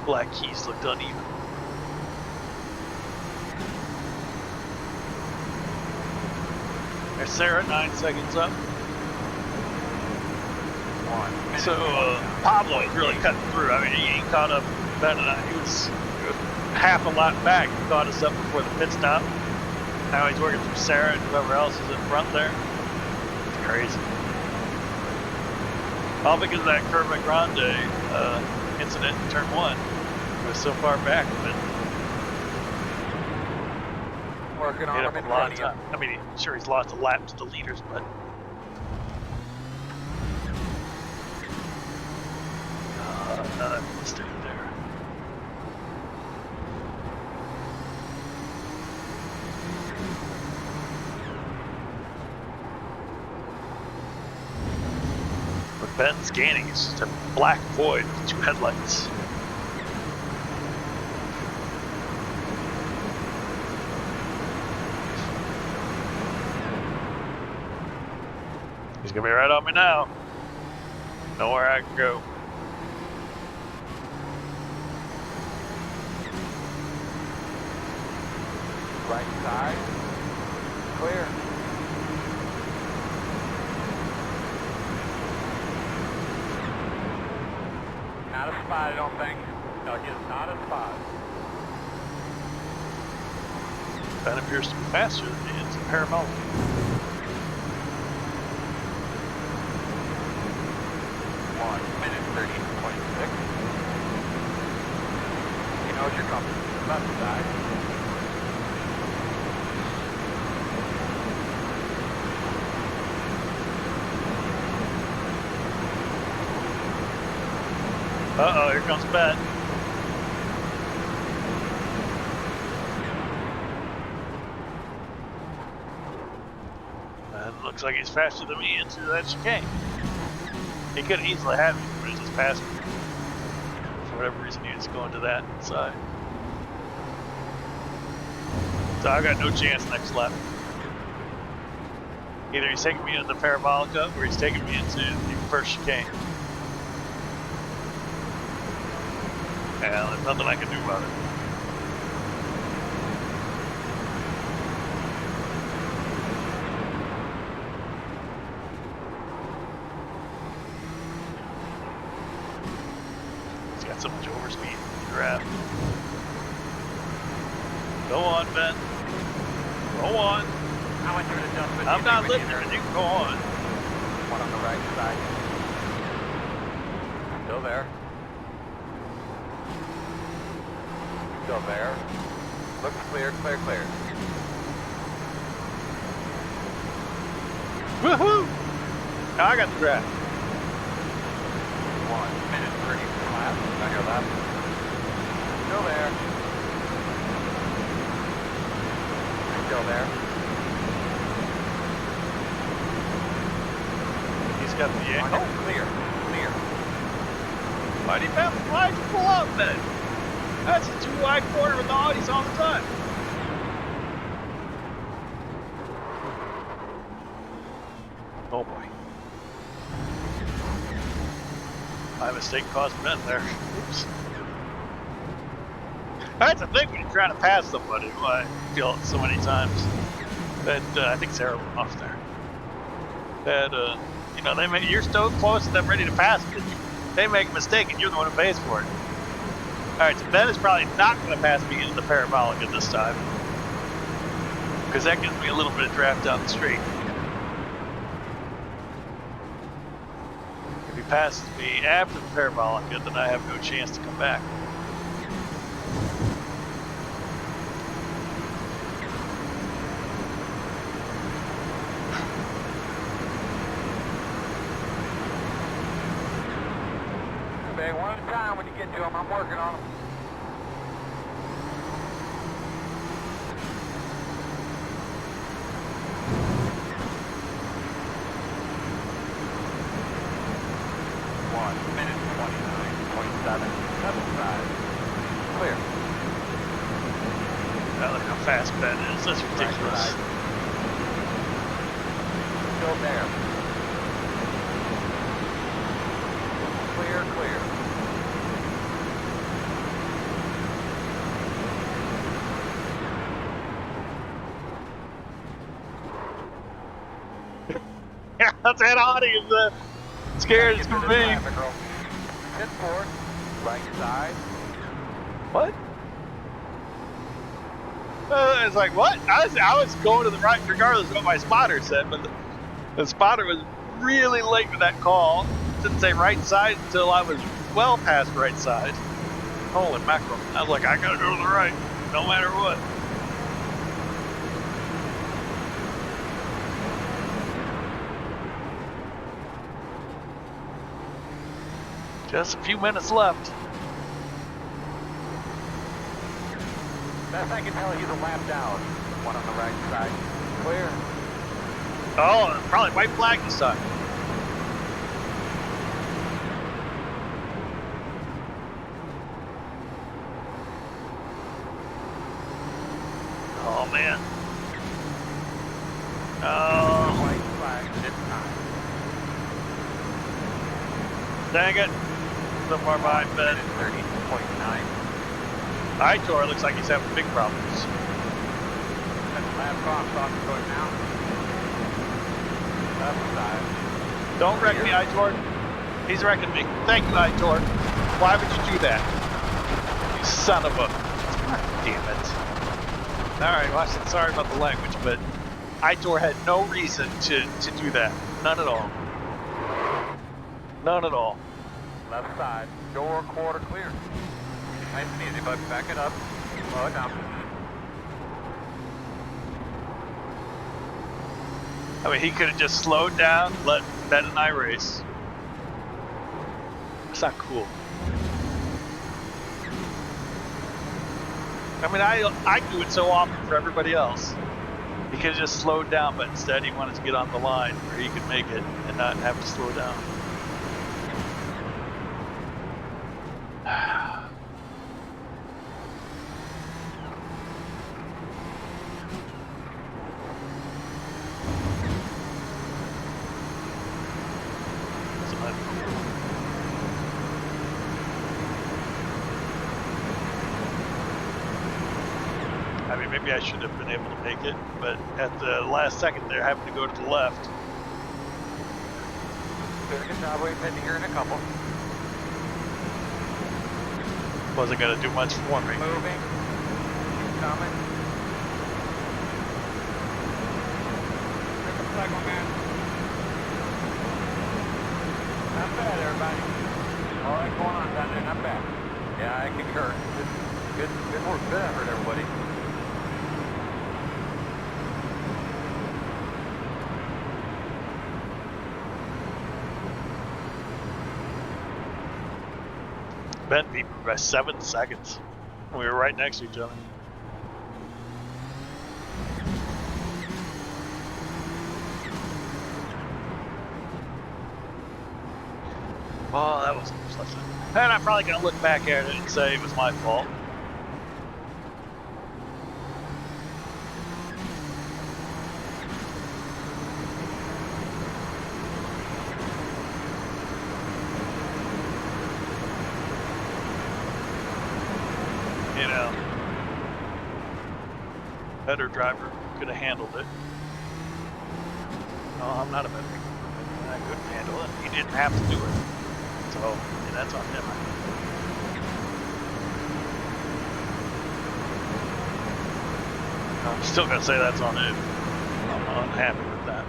Black keys looked uneven. There's Sarah, 9 seconds up. 1 minute. So Pablo is really cutting through. I mean, he caught up Ben and I. He was half a lap back. He caught us up before the pit stop. Now he's working through Sarah and whoever else is in front there. It's crazy. All because of that Curva Grande incident in turn 1. He was so far back, but Working made on up him a in lot front of of you. time. I mean, sure he's lost a lap to the leaders, but another mistake there. But Ben's gaining is just a black void with 2 headlights. He's gonna be right on me now. Nowhere I can go. Right side. Clear. Not a spot, I don't think. No, he is not a spot. Ben appears to be faster than me. It's a parabolic. Minute 30.6. He knows you're coming. Left side. Uh-oh, here comes Ben. And it looks like he's faster than me into that chicane. He could easily have me, but he just passed me. For whatever reason, he was going to that side. So I got no chance next lap. Either he's taking me into the Parabolica, or he's taking me into the first chicane. And there's nothing I can do about it. He's got so much overspeed in the draft. Go on, Ben. Go on. I want you to adjust with I'm you, not with listening. either. You can go on. One on the right side. Still there. Still there. Looks clear, clear, clear. Woohoo! Now I got the draft. 1 minute 30 flat on your left. Still there. got the Oh, clear. Clear. Why'd you pull out then? That's a too wide corner with the Audis all the time. Oh boy. My mistake caused Ben there. Oops. That's the thing when you're trying to pass somebody. I feel it so many times. That I think Sarah went off there. That you know, you're so close to them ready to pass it. They make a mistake and you're the one who pays for it. Alright, so Ben is probably not going to pass me into the parabolic at this time. Because that gives me a little bit of draft down the street. If he passes me after the parabolic, then I have no chance to come back. Okay, one at a time when you get to them. I'm working on them. Clear. Look how fast Ben is. That's ridiculous. Still there. Clear, clear. Yeah, that's that Audi is scared as can be. 10-4. Right side. What? It's like, what? I was going to the right regardless of what my spotter said, but the spotter was really late with that call. Didn't say right side until I was well past right side. Holy mackerel. I was like, I gotta go to the right, no matter what. Just a few minutes left. Best I can tell, he's a lap down. One on the right side. Clear. Oh, probably white flag this time. Oh man. Oh. White flag this time. Dang it. So far behind Ben. 30.9. Itor looks like he's having big problems. That's the last crosstalk going now. Left side. Don't wreck me, Itor. He's wrecking me. Thank you, Itor. Why would you do that? You son of a... Damn it. Alright, well, sorry about the language, but Itor had no reason to do that. None at all. None at all. Left side. Door quarter clear. Nice and easy, bud. Back it up. Slow it down. I mean, he could have just slowed down, let Ben and I race. It's not cool. I mean, I do it so often for everybody else. He could have just slowed down, but instead he wanted to get on the line where he could make it and not have to slow down. I mean, maybe I should have been able to make it, but at the last second there, having to go to the left. Doing a good job. We've been here in a couple. Wasn't going to do much for me. Moving. Keep coming. Pick up cycle, man. Not bad, everybody. All right, going on down there. Not bad. Yeah, I concur. Good work. Good effort, everybody. Ben beat me by 7 seconds. We were right next to each other. Oh, that was unpleasant. And I'm probably gonna look back at it and say it was my fault. You know, better driver could have handled it. Oh, I'm not a better driver. I couldn't handle it. He didn't have to do it. So, yeah, that's on him. I'm still gonna say that's on him. I'm unhappy with that.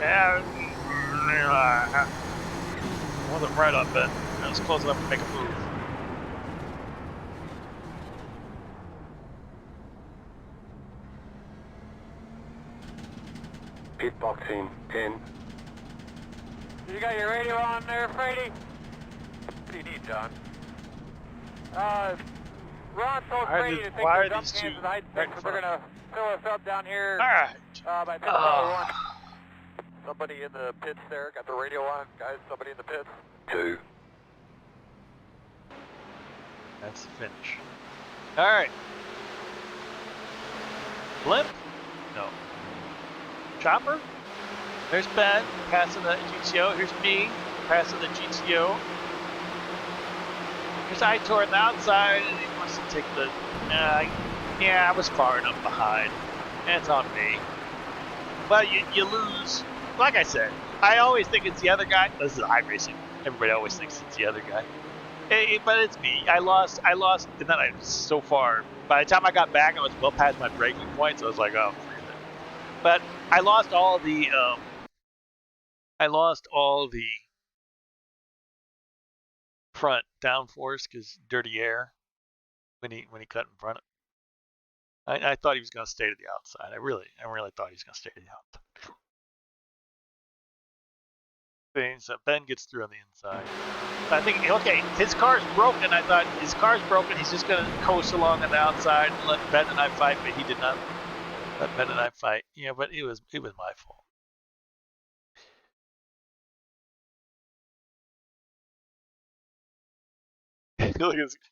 I wasn't right on Ben. I was close enough to make a move. Pit box in 10. You got your radio on there, Frady? What do you need, John? Ron told Frady to take the jump cans and hide things, so they're gonna fill us up down here. All right. By pit number 1. Somebody in the pits there, got the radio on, guys, somebody in the pits. 2. That's the finish. All right. Blimp? No. Chopper? There's Ben passing the GTO. Here's me passing the GTO. Here's Itor on the outside, and he wants to take the. Yeah, I was far enough behind. That's on me. But you lose. Like I said, I always think it's the other guy. This is iRacing. Everybody always thinks it's the other guy. But it's me. I lost, and then I was so far. By the time I got back, I was well past my braking point, so I was like, oh, forget it. But I lost all the, front downforce because dirty air when he cut in front of. I thought he was going to stay to the outside. I really thought he was going to stay to the outside. So Ben gets through on the inside. I think, okay, his car's broken. I thought his car's broken. He's just going to coast along on the outside and let Ben and I fight, but he did not let Ben and I fight. Yeah, but it was my fault.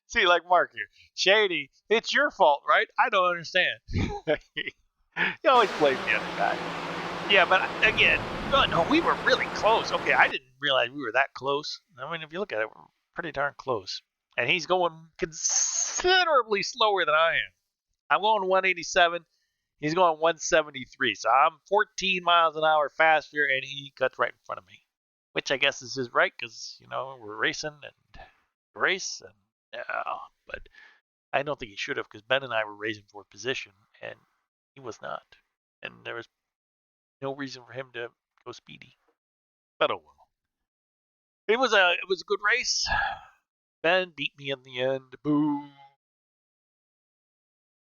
See, like Mark here. Shady, it's your fault, right? I don't understand. You always blame the other guy. Yeah, but again, no, we were really close. Okay, I didn't realize we were that close. I mean, if you look at it, we're pretty darn close. And he's going considerably slower than I am. I'm going 187. He's going 173. So I'm 14 miles an hour faster, and he cuts right in front of me. Which I guess is his right, because, we're racing and race. And yeah, but I don't think he should have, because Ben and I were racing for position, and he was not. And there was no reason for him to go speedy. But oh well. It was a good race. Ben beat me in the end. Boo.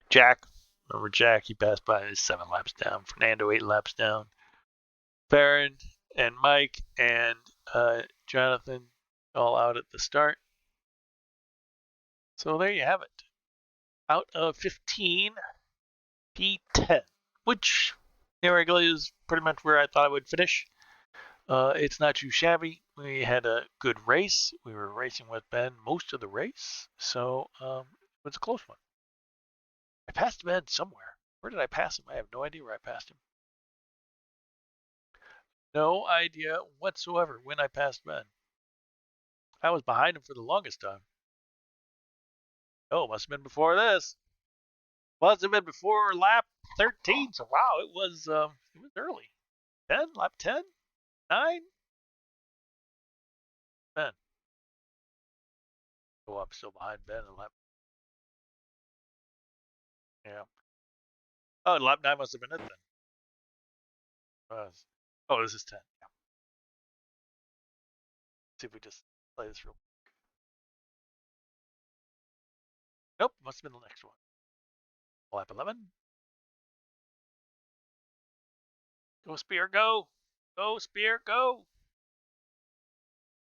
Jack. Remember Jack? He passed by. His 7 laps down. Fernando 8 laps down. Farron and Mike and Jonathan all out at the start. So there you have it. Out of 15, P10, which theoretically is pretty much where I thought I would finish. It's not too shabby. We had a good race. We were racing with Ben most of the race, so it was a close one. I passed Ben somewhere. Where did I pass him? I have no idea where I passed him. No idea whatsoever when I passed Ben. I was behind him for the longest time. Oh, must have been before this. Must have been before lap 13. So wow, it was early. 10, lap 10, 9. Ben. Oh, I'm still behind Ben in lap. Yeah. Oh, lap 9 must have been it then. Oh, this is 10. Yeah. See if we just play this real. Nope, must have been the next one. Lap 11. Go Spear, go! Go Spear, go!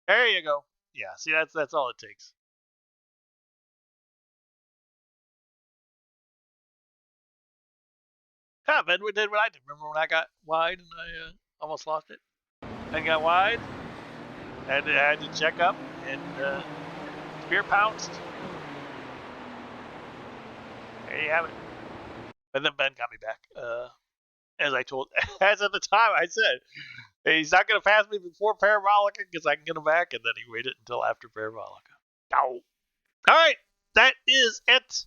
There you go. Yeah, see that's all it takes. Yeah, Ben did what I did. Remember when I got wide and I almost lost it? and got wide. And I had to check up, and Spear pounced. There you have it. And then Ben got me back. As at the time I said, he's not going to pass me before Parabolica because I can get him back, and then he waited until after Parabolica. Ow. All right, that is it.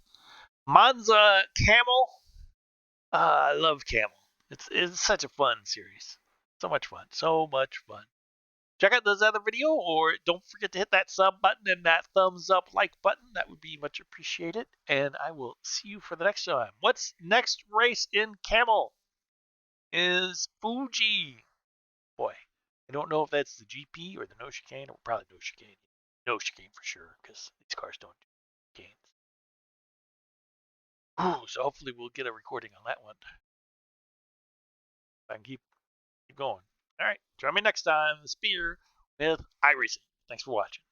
Monza Camel. I love Camel. It's such a fun series. So much fun. So much fun. Check out this other video, or don't forget to hit that sub button and that thumbs up like button. That would be much appreciated. And I will see you for the next time. What's next race in Camel is Fuji. Boy, I don't know if that's the GP or the no chicane, or probably no chicane. No chicane for sure, because these cars don't do chicanes. So hopefully we'll get a recording on that one. I can keep going. All right, join me next time, The Spear with iRacing. Thanks for watching.